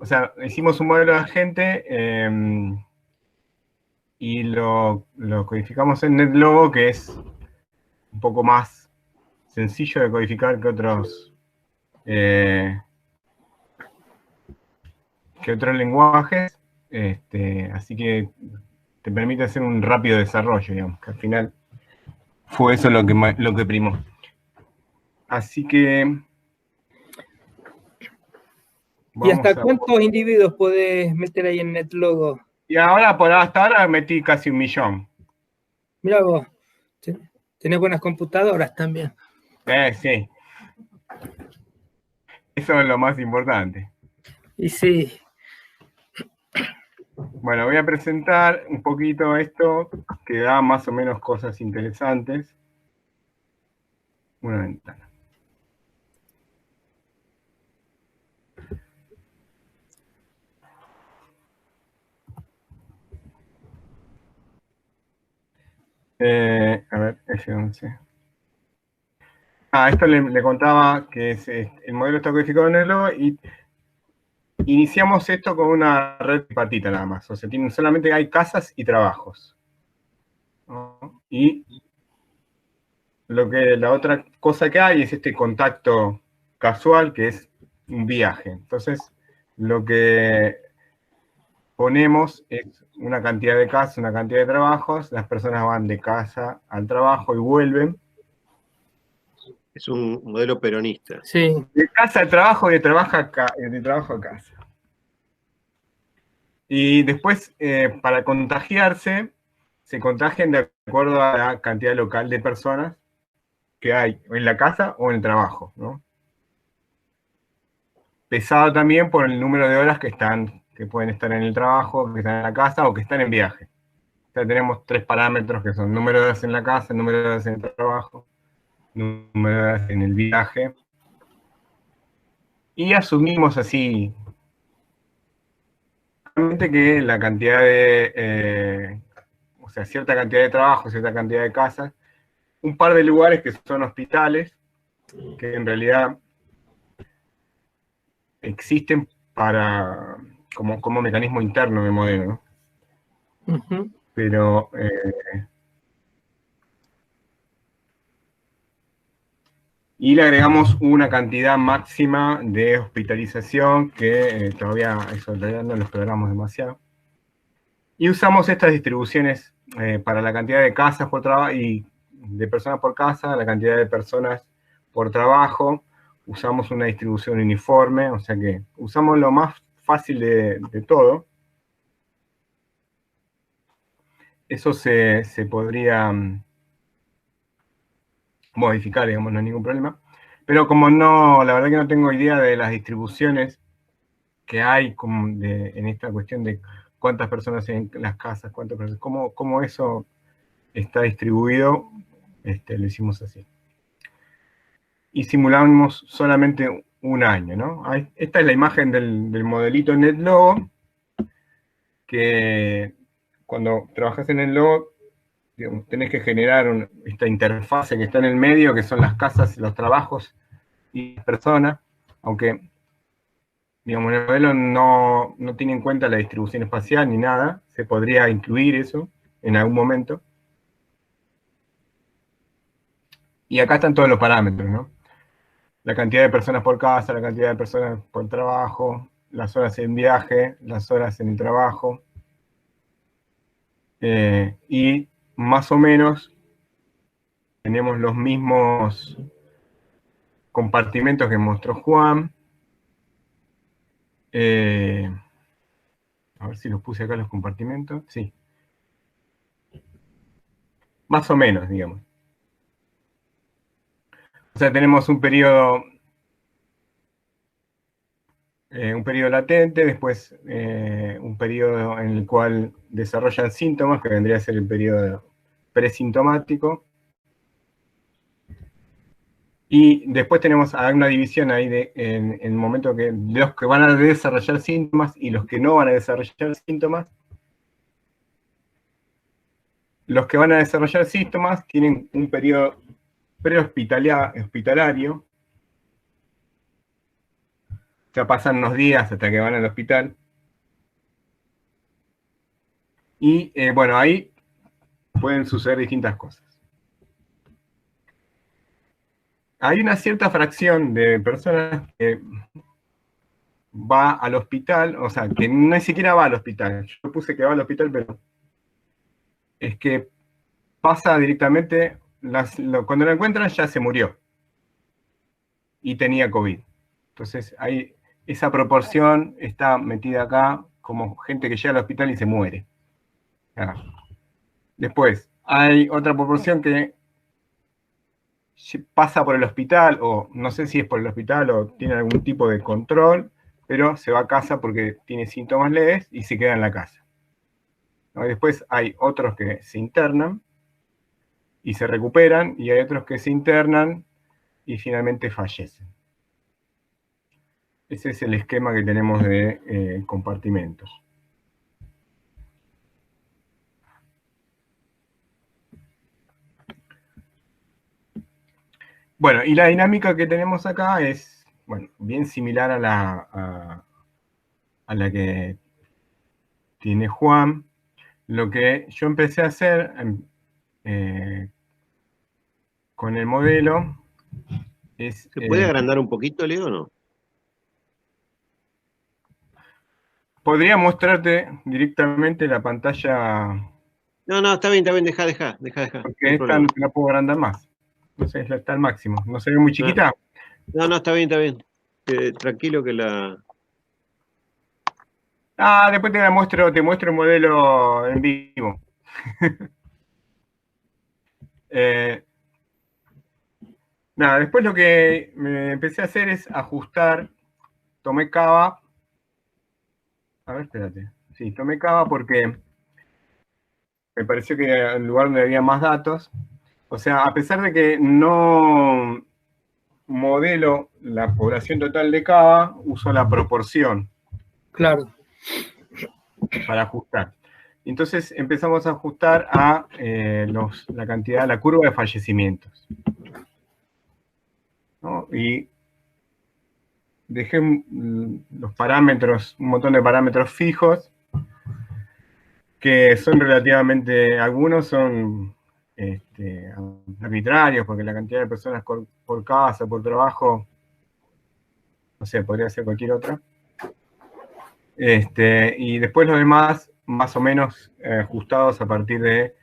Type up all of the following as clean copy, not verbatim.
o sea, hicimos un modelo de agente y lo codificamos en NetLogo, que es un poco más sencillo de codificar que otros lenguajes, así que te permite hacer un rápido desarrollo, digamos, que al final fue eso lo que primó. Así que... ¿Y hasta cuántos individuos podés meter ahí en NetLogo? Y ahora, hasta ahora metí casi 1 millón. Mirá vos, tenés buenas computadoras también. Sí. Eso es lo más importante. Y sí. Bueno, voy a presentar un poquito esto, que da más o menos cosas interesantes. Una ventana. A ver, F11. Esto le contaba que el modelo está codificado en el logo y iniciamos esto con una red tripartita nada más. O sea, solamente hay casas y trabajos, ¿no? Y la otra cosa que hay es este contacto casual, que es un viaje. Entonces, lo que ponemos es una cantidad de casas, una cantidad de trabajos, las personas van de casa al trabajo y vuelven. Es un modelo peronista. Sí. De casa al trabajo y de trabajo a casa. Y después, para contagiarse, se contagian de acuerdo a la cantidad local de personas que hay en la casa o en el trabajo, ¿no? Pesado también por el número de horas que pueden estar en el trabajo, que están en la casa o que están en viaje. O sea, tenemos 3 parámetros que son número de horas en la casa, número de horas en el trabajo, número de horas en el viaje. Y asumimos así que la cantidad o sea, cierta cantidad de trabajo, cierta cantidad de casas, un par de lugares que son hospitales, que en realidad existen como mecanismo interno de modelo, ¿no? Pero y le agregamos una cantidad máxima de hospitalización que todavía no lo exploramos demasiado. Y usamos estas distribuciones para la cantidad de casas por trabajo y de personas por casa, la cantidad de personas por trabajo. Usamos una distribución uniforme, o sea que usamos lo más fácil de todo. Eso se podría modificar, digamos, no hay ningún problema. Pero como la verdad que no tengo idea de las distribuciones que hay en esta cuestión de cuántas personas hay en las casas, cuántas personas, cómo eso está distribuido, lo hicimos así. Y simulamos solamente un año, ¿no? Esta es la imagen del modelito NetLogo, que cuando trabajas en el logo, digamos, tenés que generar esta interfase que está en el medio, que son las casas, los trabajos y las personas, aunque, digamos, el modelo no tiene en cuenta la distribución espacial ni nada, se podría incluir eso en algún momento. Y acá están todos los parámetros, ¿no? La cantidad de personas por casa, la cantidad de personas por trabajo, las horas en viaje, las horas en el trabajo. Y más o menos tenemos los mismos compartimentos que mostró Juan. A ver si los puse acá los compartimentos. Sí. Más o menos, digamos. O sea, tenemos un periodo latente, después un periodo en el cual desarrollan síntomas, que vendría a ser el periodo presintomático. Y después tenemos una división ahí en el momento que los que van a desarrollar síntomas y los que no van a desarrollar síntomas. Los que van a desarrollar síntomas tienen un periodo prehospitalario, sea, pasan unos días hasta que van al hospital. Y bueno, ahí pueden suceder distintas cosas. Hay una cierta fracción de personas que va al hospital, o sea, que ni siquiera va al hospital. Yo puse que va al hospital, pero es que pasa directamente, cuando lo encuentran ya se murió y tenía COVID. Entonces, esa proporción está metida acá como gente que llega al hospital y se muere. Después, hay otra proporción que pasa por el hospital, o no sé si es por el hospital o tiene algún tipo de control, pero se va a casa porque tiene síntomas leves y se queda en la casa. Después hay otros que se internan y se recuperan, y hay otros que se internan y finalmente fallecen. Ese es el esquema que tenemos de compartimentos. Bueno, y la dinámica que tenemos acá es, bueno, bien similar a la que tiene Juan. Lo que yo empecé a hacer con el modelo es... ¿Se puede agrandar un poquito, Leo, o no? Podría mostrarte directamente la pantalla. No, está bien, deja. Porque esta no la puedo agrandar más. Entonces está al máximo. ¿No se ve muy chiquita? No, está bien. Tranquilo que la... Después te muestro el modelo en vivo. Después lo que me empecé a hacer es ajustar. Tomé Cava. A ver, espérate. Sí, tomé Cava porque me pareció que era el lugar donde había más datos. O sea, a pesar de que no modelo la población total de Cava, uso la proporción. Claro. Para ajustar. Entonces empezamos a ajustar a la cantidad, la curva de fallecimientos. ¿No? Y dejé los parámetros, un montón de parámetros fijos, que son relativamente, algunos son arbitrarios, porque la cantidad de personas por casa, por trabajo, no sé, podría ser cualquier otra. Y después los demás, más o menos ajustados a partir de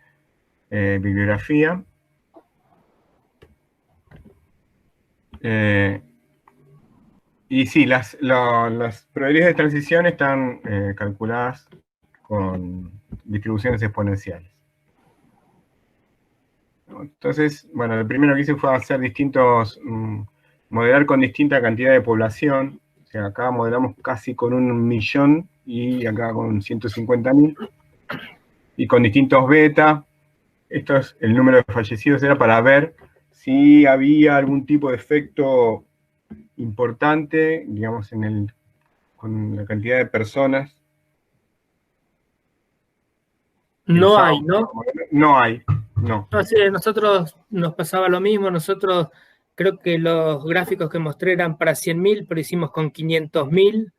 bibliografía. Y sí, las probabilidades de transición están calculadas con distribuciones exponenciales. Entonces, bueno, lo primero que hice fue hacer modelar con distinta cantidad de población. O sea, acá modelamos casi con 1.000.000 y acá con 150.000. Y con distintos beta. Esto es el número de fallecidos, era para ver si había algún tipo de efecto importante, digamos, con la cantidad de personas. No hay, ¿no? No hay, no. No sé, a nosotros nos pasaba lo mismo. Nosotros creo que los gráficos que mostré eran para 100.000, pero hicimos con 500.000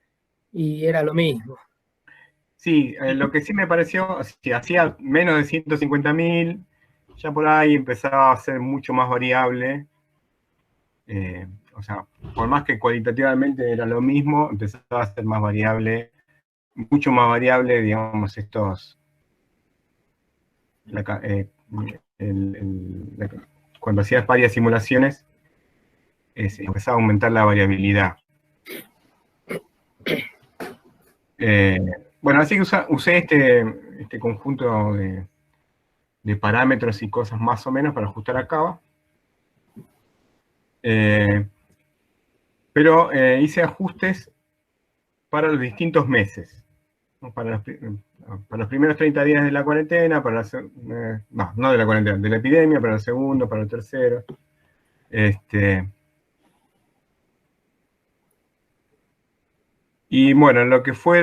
y era lo mismo. Sí, lo que sí me pareció, si hacía menos de 150.000, ya por ahí empezaba a ser mucho más variable. O sea, por más que cualitativamente era lo mismo, empezaba a ser más variable, mucho más variable, digamos, cuando hacías varias simulaciones, empezaba a aumentar la variabilidad. Bueno, así que usé este conjunto de parámetros y cosas más o menos para ajustar a Cava. Pero hice ajustes para los distintos meses, ¿no? Para los primeros 30 días de la cuarentena, no de la cuarentena, de la epidemia, para el segundo, para el tercero. Y bueno, lo que fue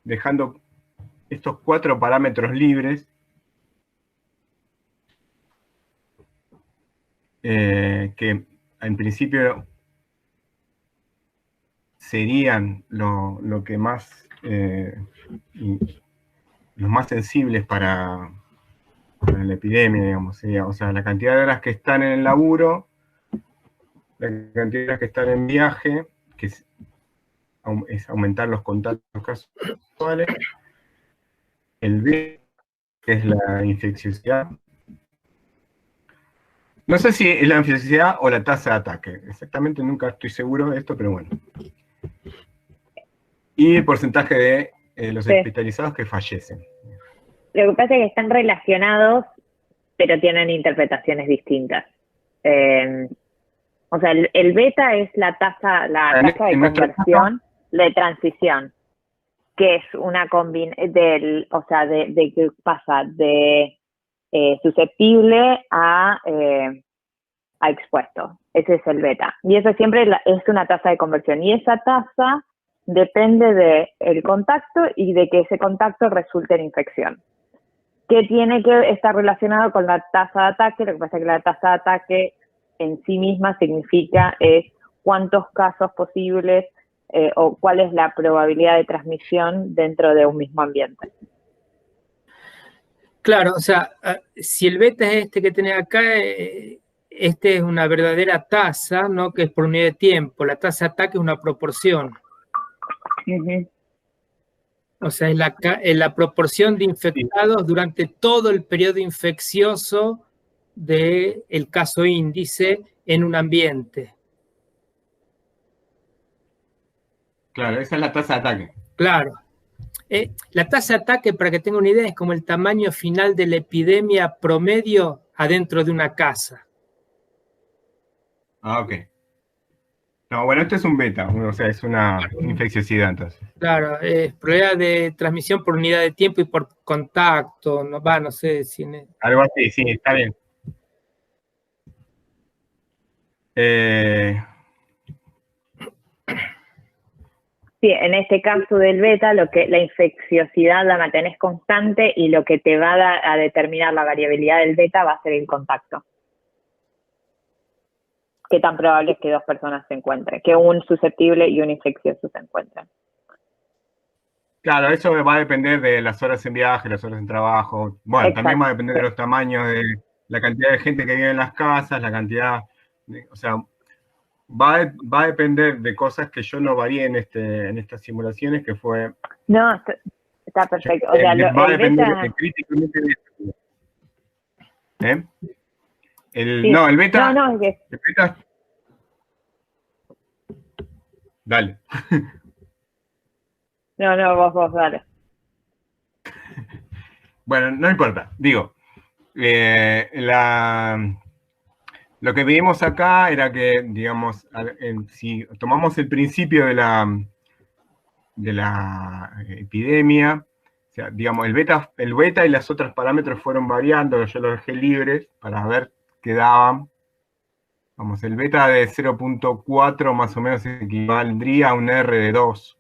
dejando estos 4 parámetros libres, que en principio serían lo que más, los más sensibles para la epidemia, digamos, sería, o sea, la cantidad de horas que están en el laburo, la cantidad de horas que están en viaje, que es aumentar los contactos casuales, el B, que es la infecciosidad. No sé si es la infecciosidad o la tasa de ataque, exactamente nunca estoy seguro de esto, pero bueno. Y el porcentaje de los hospitalizados que fallecen. Lo que pasa es que están relacionados, pero tienen interpretaciones distintas. O sea, el beta es la tasa de conversión de transición, que es una de que pasa de susceptible a expuesto. Ese es el beta. Y eso siempre es una tasa de conversión. Y esa tasa depende del contacto y de que ese contacto resulte en infección. Que tiene que estar relacionado con la tasa de ataque. Lo que pasa es que la tasa de ataque en sí misma significa cuántos casos posibles o cuál es la probabilidad de transmisión dentro de un mismo ambiente. Claro, o sea, si el beta es este que tenés acá, este es una verdadera tasa, ¿no? Que es por unidad de tiempo. La tasa de ataque es una proporción. Uh-huh. O sea, es la proporción de infectados durante todo el periodo infeccioso del caso índice en un ambiente. Claro, esa es la tasa de ataque. Claro. La tasa de ataque, para que tenga una idea, es como el tamaño final de la epidemia promedio adentro de una casa. Ah, ok. No, bueno, esto es un beta, o sea, es una infecciosidad entonces. Claro, es probabilidad de transmisión por unidad de tiempo y por contacto, no sé si... Algo así, sí, está bien. Sí, en este caso del beta, la infecciosidad la mantenés constante y lo que te va a determinar la variabilidad del beta va a ser el contacto. ¿Qué tan probable es que dos personas se encuentren? Que un susceptible y un infeccioso se encuentren. Claro, eso va a depender de las horas en viaje, las horas en trabajo. Bueno, exacto. También va a depender de los tamaños, de la cantidad de gente que vive en las casas, la cantidad, o sea, va a depender de cosas que yo no varié en estas simulaciones, que fue... No, está perfecto. O sea, va a depender críticamente de esto. Sí. No, el beta... No, es que... El beta... Dale. No, vos, dale. Bueno, no importa. Digo, lo que vimos acá era que, digamos, si tomamos el principio de la epidemia, o sea, digamos, el beta y los otros parámetros fueron variando, yo los dejé libres para ver qué daban. Vamos, el beta de 0.4 más o menos equivaldría a un R de 2.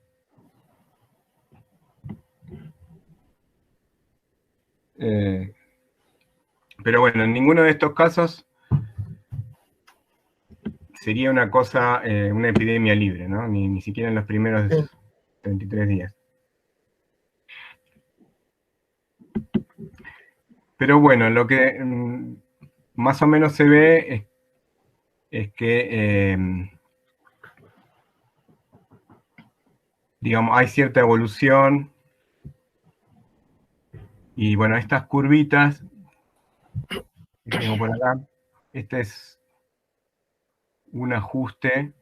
Pero bueno, en ninguno de estos casos sería una cosa, una epidemia libre, ¿no? Ni siquiera en los primeros 33 días. Pero bueno, lo que más o menos se ve es que, digamos, hay cierta evolución. Y bueno, estas curvitas que tengo por acá, este es un ajuste.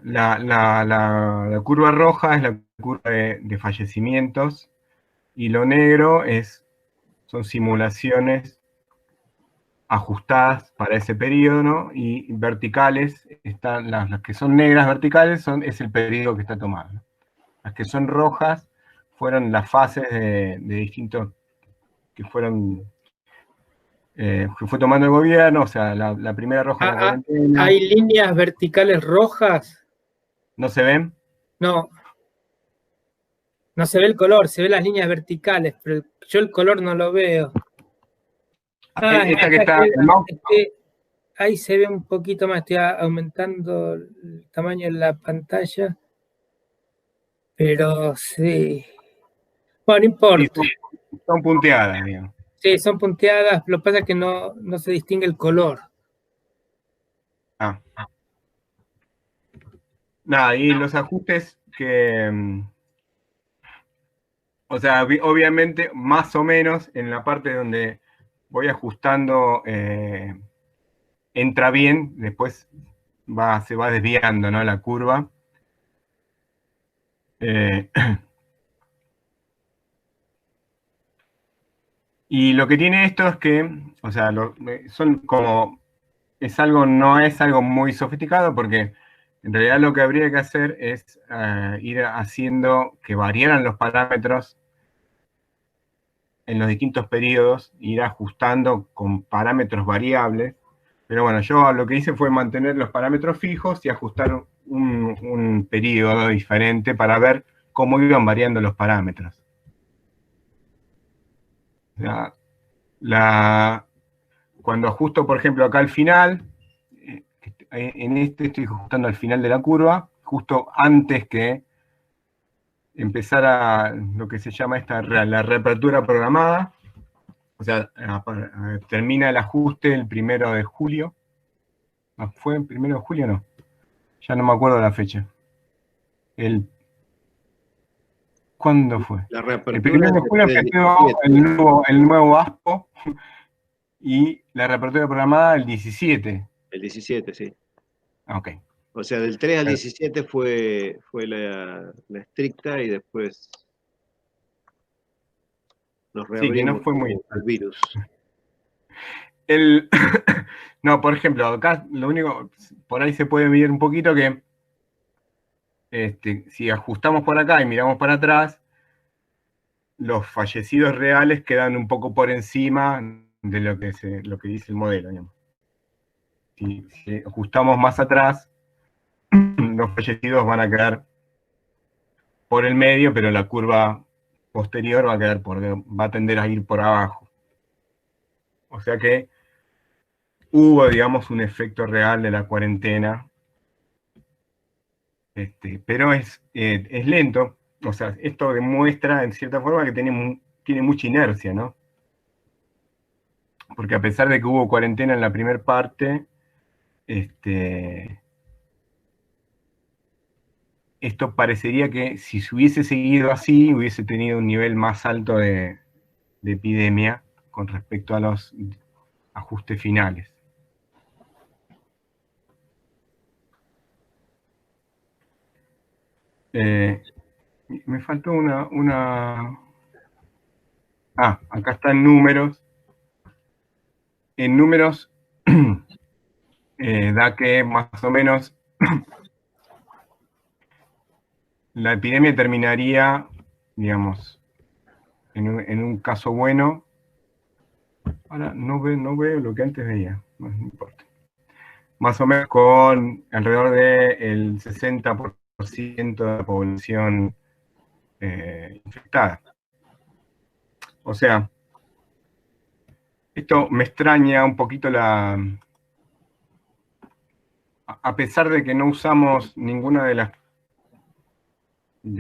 La curva roja es la curva de fallecimientos y lo negro son simulaciones ajustadas para ese periodo, ¿no? Y verticales, están las que son negras verticales es el periodo que está tomado, ¿no? Las que son rojas fueron las fases de distintos que fueron que fue tomando el gobierno, o sea, la primera roja la cuarentena. ¿Hay líneas verticales rojas? ¿No se ven? No. No se ve el color, se ven las líneas verticales, pero yo el color no lo veo. Esta que está... ahí se ve un poquito más, estoy aumentando el tamaño de la pantalla, pero sí. Bueno, no Sí, importa. son punteadas, digamos. Sí, son punteadas, lo que pasa es que no se distingue el color. Ah. Nada, y los ajustes que, o sea, obviamente, más o menos en la parte donde voy ajustando, entra bien, después se va desviando, ¿no? La curva. Y lo que tiene esto es que, o sea, son como, no es algo muy sofisticado porque en realidad lo que habría que hacer es ir haciendo que variaran los parámetros en los distintos periodos, ir ajustando con parámetros variables. Pero bueno, yo lo que hice fue mantener los parámetros fijos y ajustar un periodo diferente para ver cómo iban variando los parámetros. O sea, cuando ajusto, por ejemplo, acá al final, en este estoy ajustando al final de la curva, justo antes que empezara lo que se llama la reapertura programada. O sea, termina el ajuste el 1 de julio. ¿Fue el 1 de julio? No. Ya no me acuerdo la fecha. ¿Cuándo fue? La El reapertura 1 de julio del empezó 17. el nuevo ASPO y la reapertura programada el 17. El 17, sí. Ok. O sea, del 3 al 17 fue la estricta y después nos Sí, que no reabrimos fue muy... el virus. No, por ejemplo, acá lo único, por ahí se puede medir un poquito que si ajustamos por acá y miramos para atrás, los fallecidos reales quedan un poco por encima de lo que dice el modelo. Digamos. Si ajustamos más atrás, los fallecidos van a quedar por el medio, pero la curva posterior va a tender a ir por abajo. O sea que hubo, digamos, un efecto real de la cuarentena, pero es lento. O sea, esto demuestra, en cierta forma, que tiene mucha inercia, ¿no? Porque a pesar de que hubo cuarentena en la primera parte, esto parecería que si se hubiese seguido así, hubiese tenido un nivel más alto de epidemia con respecto a los ajustes finales. Me faltó una... Ah, acá están números. En números da que más o menos la epidemia terminaría, digamos, en un caso bueno. Ahora no veo lo que antes veía, no importa. Más o menos con alrededor del 60% de la población infectada. O sea, esto me extraña un poquito a pesar de que no usamos ninguna de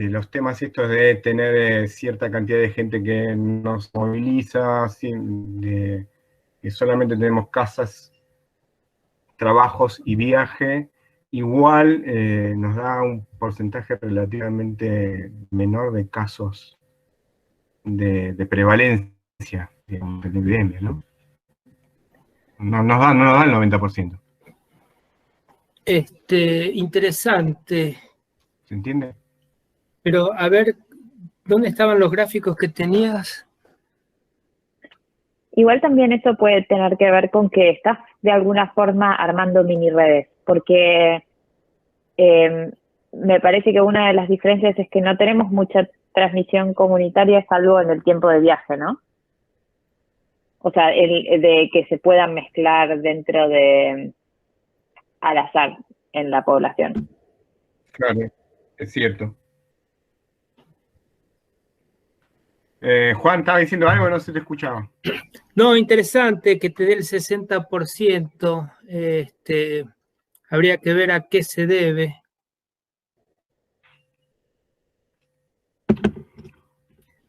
los temas estos de tener cierta cantidad de gente que nos moviliza, que solamente tenemos casas, trabajos y viaje, igual nos da un porcentaje relativamente menor de casos de prevalencia, digamos, de la epidemia, ¿no? No nos da el 90%. Interesante. ¿Se entiende? Pero a ver, ¿dónde estaban los gráficos que tenías? Igual también eso puede tener que ver con que estás de alguna forma armando mini redes, porque me parece que una de las diferencias es que no tenemos mucha transmisión comunitaria salvo en el tiempo de viaje, ¿no? O sea, de que se puedan mezclar dentro de al azar en la población. Claro, es cierto. Juan, ¿estaba diciendo algo? No se te escuchaba. No, interesante que te dé el 60%. Habría que ver a qué se debe.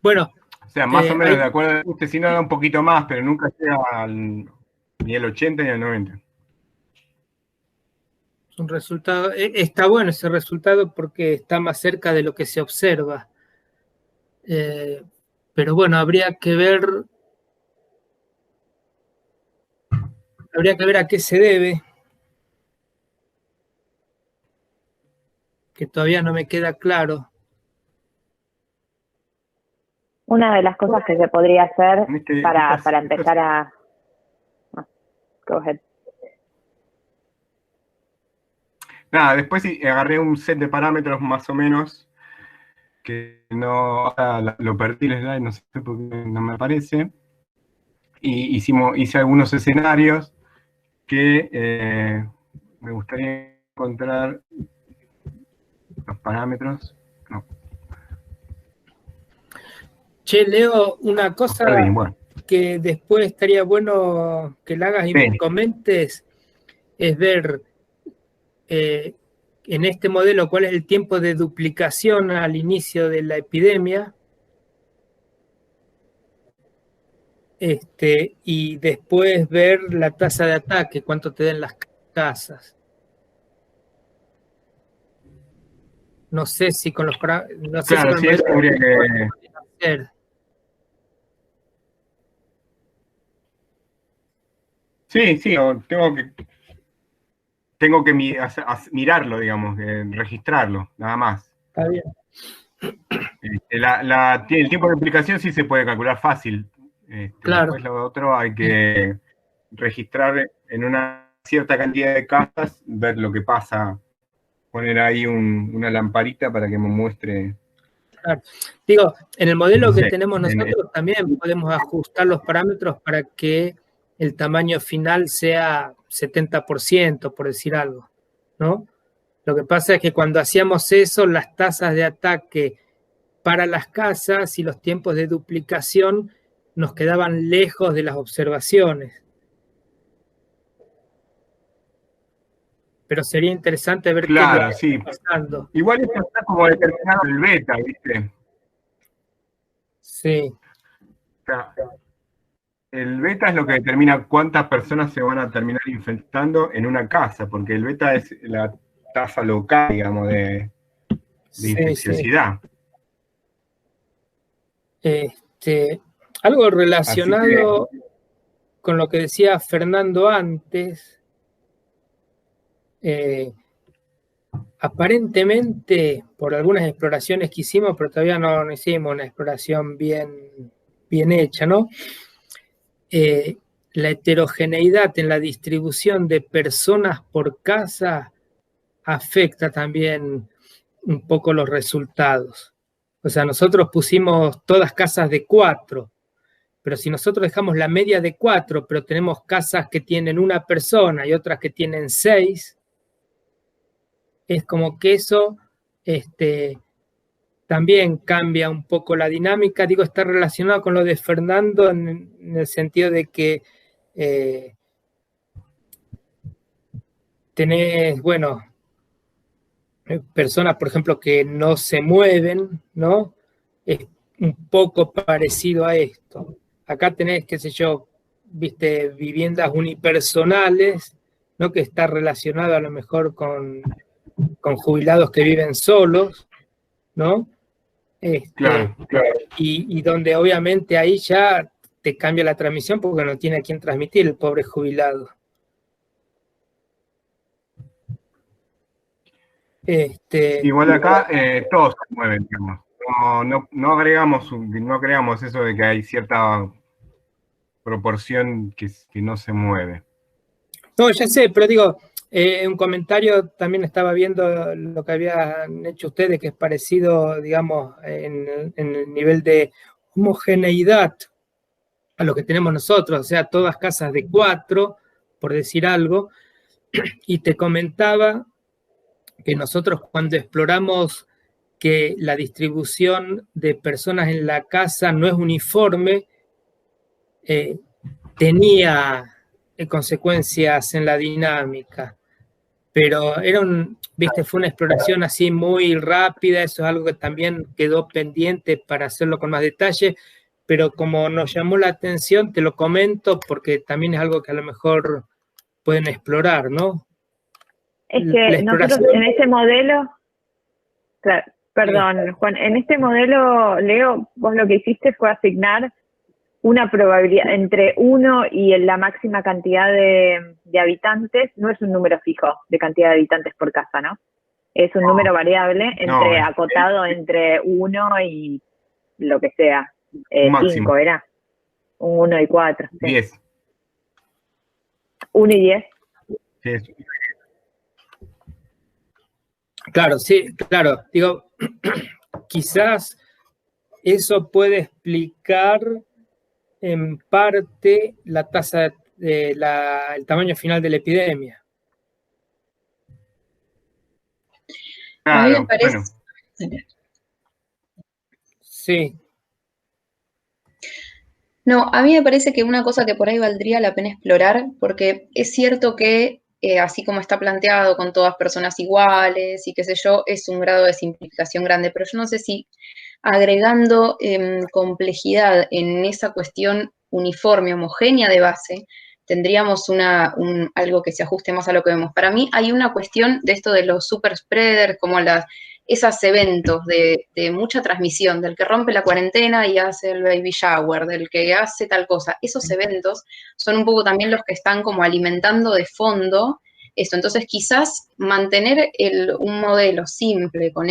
Bueno, O sea, más o menos hay de acuerdo, usted si no da un poquito más, pero nunca llega ni al 80 ni al 90. un resultado. Está bueno ese resultado porque está más cerca de lo que se observa. Pero bueno, habría que ver a qué se debe, que todavía no me queda claro. Una de las cosas que se podría hacer para Estas- empezar a... Go ahead. Nada, después sí, agarré un set de parámetros más o menos, que no, ahora lo perdí el slide, no sé por qué no me aparece. Y hice algunos escenarios que me gustaría encontrar los parámetros. No, Che, Leo, una cosa perdí, bueno. que después estaría bueno que la hagas y me Sí. comentes es ver en este modelo cuál es el tiempo de duplicación al inicio de la epidemia, y después ver la tasa de ataque, cuánto te den las casas. No sé si con los no sé si Claro, con el sí, eso modelo habría que... hacer. Sí, sí, tengo que mirarlo, digamos, registrarlo, nada más. Está bien. El tiempo de replicación sí se puede calcular fácil. Claro. Después lo otro hay que registrar en una cierta cantidad de casas, ver lo que pasa, poner ahí una lamparita para que me muestre. Claro. Digo, en el modelo que Sí, tenemos nosotros también podemos ajustar los parámetros para que el tamaño final sea 70%, por decir algo, ¿no? Lo que pasa es que cuando hacíamos eso, las tasas de ataque para las casas y los tiempos de duplicación nos quedaban lejos de las observaciones. Pero sería interesante ver claro, qué sí. está pasando. Igual esto está como determinado el beta, ¿viste? Sí, O sea, el beta es lo que determina cuántas personas se van a terminar infectando en una casa, porque el beta es la tasa local, digamos, de sí, infecciosidad. Algo Así relacionado que, con lo que decía Fernando antes, aparentemente por algunas exploraciones que hicimos, pero todavía no hicimos una exploración bien hecha, ¿no? La heterogeneidad en la distribución de personas por casa afecta también un poco los resultados. O sea, nosotros pusimos todas casas de 4, pero si nosotros dejamos la media de 4, pero tenemos casas que tienen una persona y otras que tienen 6, es como que eso también cambia un poco la dinámica. Digo, está relacionado con lo de Fernando en el sentido de que tenés, bueno, personas, por ejemplo, que no se mueven, ¿no? Es un poco parecido a esto. Acá tenés, qué sé yo, viste, viviendas unipersonales, ¿no? Que está relacionado a lo mejor con jubilados que viven solos, ¿no? claro. Y donde obviamente ahí ya te cambia la transmisión porque no tiene a quién transmitir el pobre jubilado. Igual acá todos se mueven, digamos. No agregamos eso de que hay cierta proporción que no se mueve. No, ya sé, pero digo, un comentario también estaba viendo lo que habían hecho ustedes, que es parecido, digamos, en el nivel de homogeneidad a lo que tenemos nosotros, o sea, todas casas de 4, por decir algo, y te comentaba que nosotros cuando exploramos que la distribución de personas en la casa no es uniforme, tenía consecuencias en la dinámica. Pero fue una exploración así muy rápida, eso es algo que también quedó pendiente para hacerlo con más detalle, pero como nos llamó la atención, te lo comento porque también es algo que a lo mejor pueden explorar, ¿no? Es que nosotros en este modelo, claro, perdón, Juan, en este modelo, Leo, vos lo que hiciste fue asignar una probabilidad entre 1 y la máxima cantidad de habitantes. No es un número fijo de cantidad de habitantes por casa, ¿no? Es un número variable, acotado entre 1 y lo que sea. 5 era. 1 y 4. 10. Sí. 1 y 10. Sí. Claro, sí, claro. Digo, quizás eso puede explicar en parte la tasa el tamaño final de la epidemia. A mí me parece... Bueno. Sí. No, a mí me parece que una cosa que por ahí valdría la pena explorar, porque es cierto que así como está planteado con todas personas iguales y qué sé yo, es un grado de simplificación grande, pero yo no sé si agregando complejidad en esa cuestión uniforme, homogénea de base, tendríamos algo que se ajuste más a lo que vemos. Para mí hay una cuestión de esto de los super spreaders, como esos eventos de mucha transmisión, del que rompe la cuarentena y hace el baby shower, del que hace tal cosa. Esos eventos son un poco también los que están como alimentando de fondo eso. Entonces quizás mantener un modelo simple, con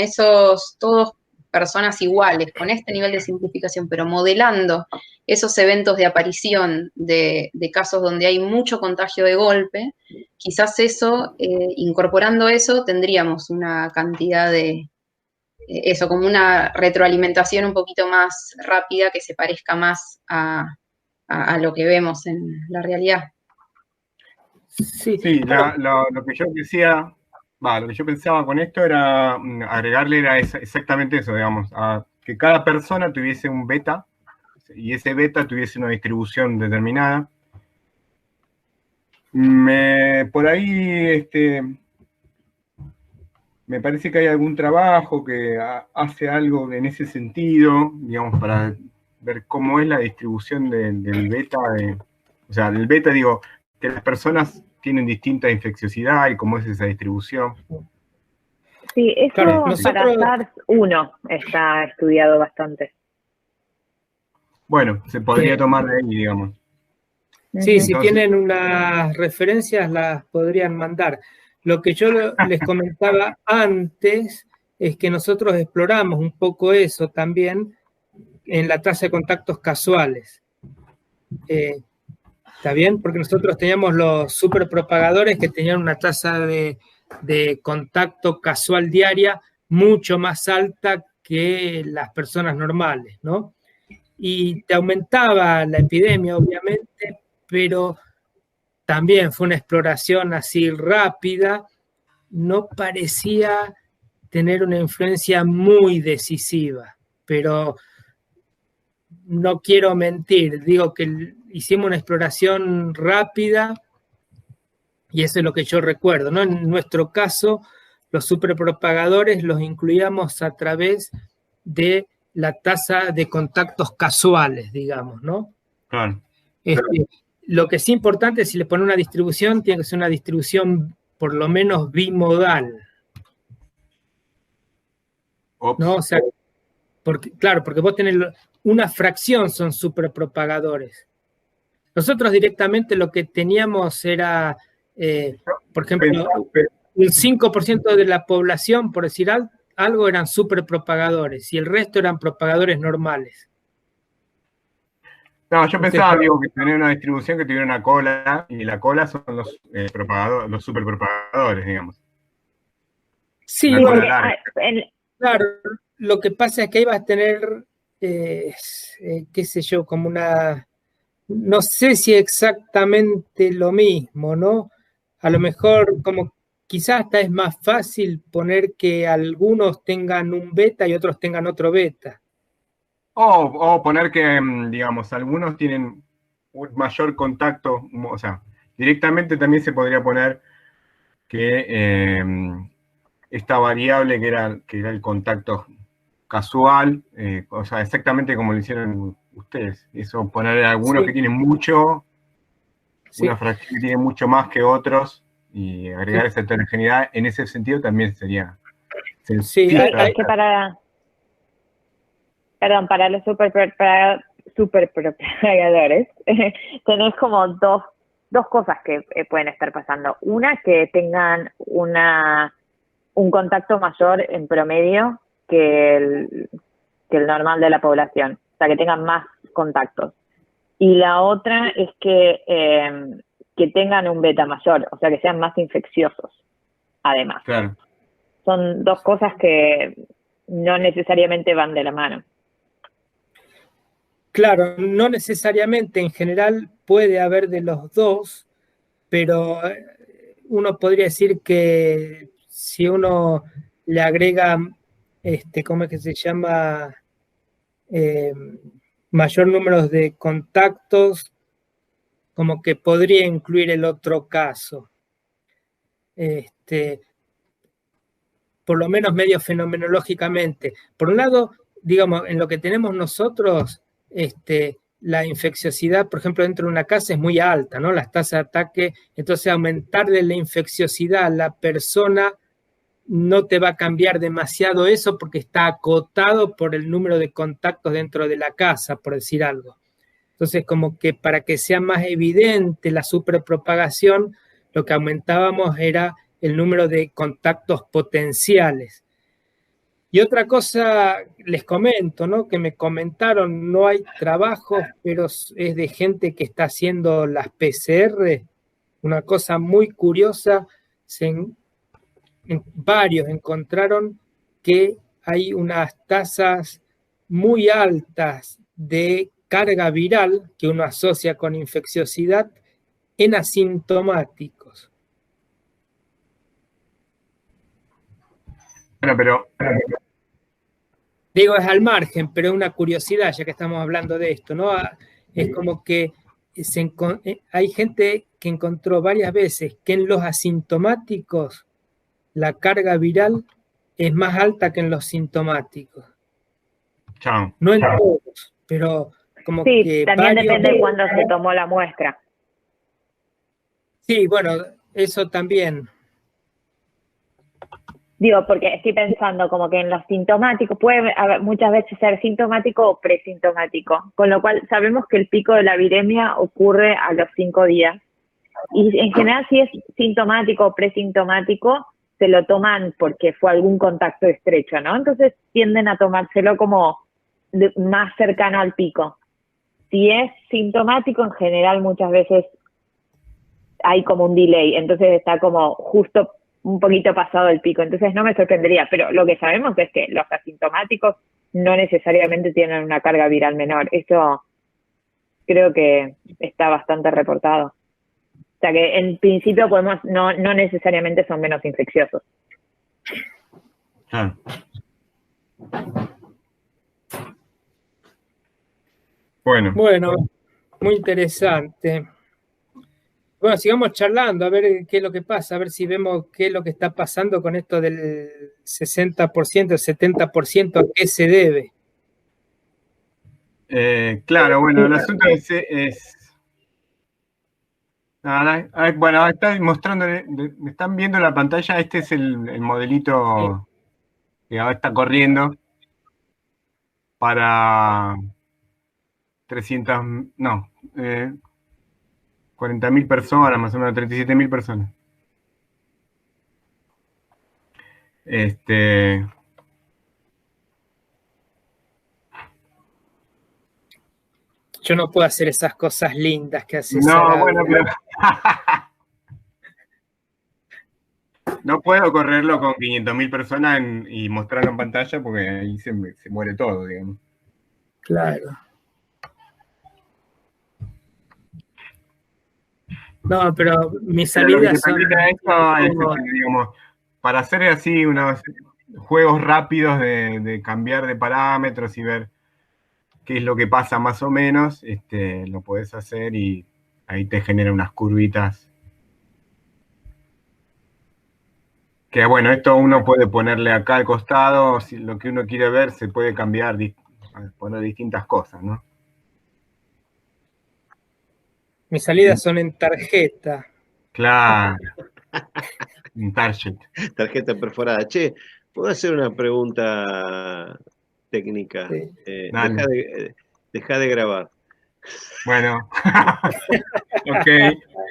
todos personas iguales, con este nivel de simplificación, pero modelando esos eventos de aparición de casos donde hay mucho contagio de golpe, quizás incorporando eso, tendríamos una cantidad de, como una retroalimentación un poquito más rápida que se parezca más a lo que vemos en la realidad. Sí, lo que yo decía, lo que yo pensaba con esto era agregarle exactamente eso, digamos, a que cada persona tuviese un beta y ese beta tuviese una distribución determinada. Por ahí me parece que hay algún trabajo que hace algo en ese sentido, digamos, para ver cómo es la distribución del beta. O sea, del beta, digo, que las personas tienen distinta infecciosidad y cómo es esa distribución. Sí, eso claro, para SARS-1 está estudiado bastante. Bueno, se podría tomar de ahí, digamos. Sí, entonces, si tienen unas referencias las podrían mandar. Lo que yo les comentaba antes es que nosotros exploramos un poco eso también en la tasa de contactos casuales. ¿Está bien? Porque nosotros teníamos los superpropagadores que tenían una tasa de contacto casual diaria mucho más alta que las personas normales, ¿no? Y te aumentaba la epidemia, obviamente, pero también fue una exploración así rápida, no parecía tener una influencia muy decisiva, pero no quiero mentir, digo que hicimos una exploración rápida y eso es lo que yo recuerdo, ¿no? En nuestro caso, los superpropagadores los incluíamos a través de la tasa de contactos casuales, digamos, ¿no? Claro. Lo que es importante, si le pone una distribución, tiene que ser una distribución por lo menos bimodal. ¿No? O sea, porque vos tenés una fracción son superpropagadores. Nosotros directamente lo que teníamos era, por ejemplo, un 5% de la población, por decir algo, eran superpropagadores y el resto eran propagadores normales. No, yo pensaba, que tenía una distribución que tuviera una cola, y la cola son los superpropagadores, digamos. Sí, claro, lo que pasa es que ibas a tener, qué sé yo, como no sé si exactamente lo mismo, ¿no? A lo mejor como quizás hasta es más fácil poner que algunos tengan un beta y otros tengan otro beta. O poner que, digamos, algunos tienen un mayor contacto, o sea, directamente también se podría poner que esta variable que era el contacto casual, o sea, exactamente como lo hicieron ustedes. Eso, poner algunos que tienen mucho, una fracción que tiene mucho más que otros, y agregar esa heterogeneidad, en ese sentido también sería sencillo. Sí, es que para los superpropagadores tenés como dos cosas que pueden estar pasando. Una, que tengan un contacto mayor en promedio que el normal de la población, o sea, que tengan más contactos. Y la otra es que tengan un beta mayor, o sea, que sean más infecciosos, además. Claro. Son dos cosas que no necesariamente van de la mano. Claro, no necesariamente, en general puede haber de los dos, pero uno podría decir que si uno le agrega, ¿cómo es que se llama? Mayor número de contactos, como que podría incluir el otro caso. Por lo menos medio fenomenológicamente. Por un lado, digamos, en lo que tenemos nosotros, la infecciosidad, por ejemplo, dentro de una casa es muy alta, ¿no? Las tasas de ataque, entonces aumentarle la infecciosidad a la persona no te va a cambiar demasiado eso porque está acotado por el número de contactos dentro de la casa, por decir algo. Entonces, como que para que sea más evidente la superpropagación, lo que aumentábamos era el número de contactos potenciales. Y otra cosa, les comento, ¿no? Que me comentaron, no hay trabajos, pero es de gente que está haciendo las PCR. Una cosa muy curiosa, varios encontraron que hay unas tasas muy altas de carga viral que uno asocia con infecciosidad en asintomáticos. Bueno, pero Digo, es al margen, pero es una curiosidad, ya que estamos hablando de esto, ¿no? Es como que hay gente que encontró varias veces que en los asintomáticos la carga viral es más alta que en los sintomáticos. chao. No en todos, pero como Sí, que también varios... depende de cuándo se tomó la muestra. Sí, bueno, eso también. Digo, porque estoy pensando como que en los sintomáticos puede muchas veces ser sintomático o presintomático, con lo cual sabemos que el pico de la viremia ocurre a los 5 días. Y en general, si es sintomático o presintomático, se lo toman porque fue algún contacto estrecho, ¿no? Entonces tienden a tomárselo como más cercano al pico. Si es sintomático, en general muchas veces hay como un delay, entonces está como justo un poquito pasado el pico, entonces no me sorprendería, pero lo que sabemos es que los asintomáticos no necesariamente tienen una carga viral menor. Eso creo que está bastante reportado. O sea que en principio no necesariamente son menos infecciosos. Claro. Bueno, muy interesante. Bueno, sigamos charlando, a ver qué es lo que pasa, a ver si vemos qué es lo que está pasando con esto del 60%, el 70%, ¿a qué se debe? Claro, bueno, el asunto bueno, está mostrando, me están viendo la pantalla, este es el modelito que ahora está corriendo para 40.000 personas, más o menos 37.000 personas. Yo no puedo hacer esas cosas lindas que hace No, Sarabia. bueno, pero no puedo correrlo con 500.000 personas y mostrarlo en pantalla porque ahí se muere todo, digamos. Claro. No, pero mis Pero lo que salidas te son... permite esto es, digamos, para hacer así unos juegos rápidos de cambiar de parámetros y ver qué es lo que pasa más o menos, lo podés hacer y ahí te genera unas curvitas. Que bueno, esto uno puede ponerle acá al costado, si lo que uno quiere ver se puede cambiar, poner distintas cosas, ¿no? Mis salidas son en tarjeta. Claro. Un target. Tarjeta perforada. Che, ¿puedo hacer una pregunta técnica? Sí. Deja de grabar. Bueno. Ok,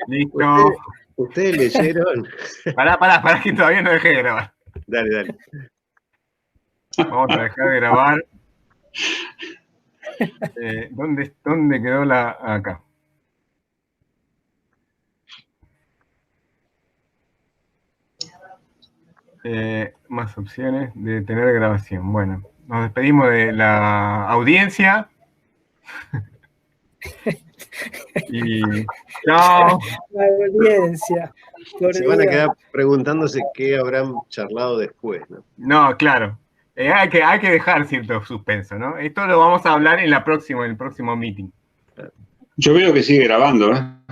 listo. ¿Ustedes leyeron? Pará, que todavía no dejé de grabar. Dale. Vamos a dejar de grabar. ¿Dónde quedó la...? Acá. Más opciones de tener grabación. Bueno, nos despedimos de la audiencia. Y chao. La audiencia. Se van a quedar preguntándose qué habrán charlado después, ¿no? No, claro. Hay que dejar cierto suspenso, ¿no? Esto lo vamos a hablar en el próximo meeting. Yo veo que sigue grabando, ¿eh? A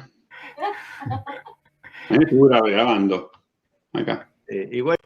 mí me figura grabando. Acá. Igual